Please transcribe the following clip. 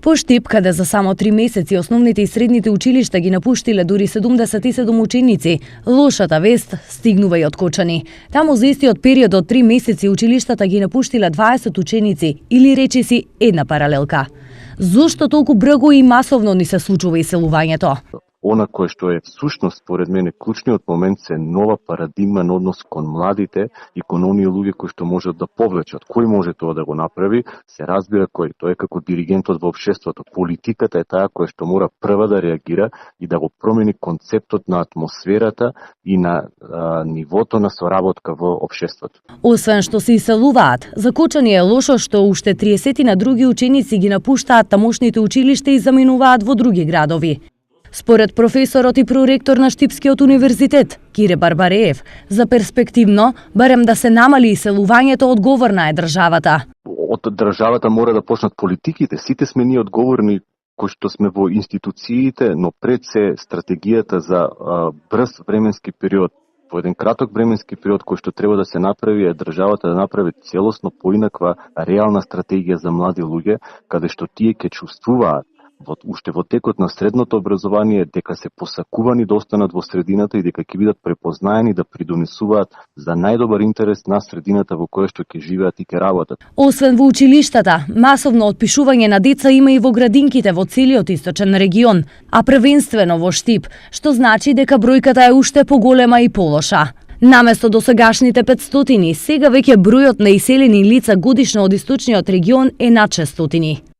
По Штип, каде за само 3 месеци основните и средните училишта ги напуштиле дури 77 ученици, лошата вест стигнува и од Кочани. Таму за истиот период од 3 месеци училиштата ги напуштиле 20 ученици, или речиси една паралелка. Зошто толку брзо и масовно ни се случува иселувањето? Она кое што е всушност, според мене, клучниот момент се нова парадигма на однос кон младите и кон оние луѓе кои што можат да повлечат. Кој може тоа да го направи, се разбира кој. Тој е како диригентот во општеството. Политиката е таа која што мора прва да реагира и да го промени концептот на атмосферата и на нивото на соработка во општеството. Освен што се иселуваат, за Кочани е лошо што уште 30 на други ученици ги напуштаат тамошните училишта и заминуваат во други градови. Според професорот и проректор на Штипскиот универзитет, Кире Барбареев, за перспективно, барем да се намали иселувањето, одговорна е државата. Од државата мора да почнат политиките. Сите сме ние одговорни кои што сме во институциите, но пред се стратегијата за брз временски период, во еден краток временски период кој што треба да се направи е државата да направи целосно поинаква реална стратегија за млади луѓе, каде што тие ќе чувствуваат уште во текот на средното образование дека се посакувани да останат во средината и дека ќе бидат препознаени да придонесуваат за најдобар интерес на средината во која што ќе живеат и ќе работат. Освен во училиштата, масовно отпишување на деца има и во градинките во целиот источен регион, а првенствено во Штип, што значи дека бројката е уште поголема и полоша. Наместо досегашните 500, сега веќе бројот на иселени лица годишно од источниот регион е над 600.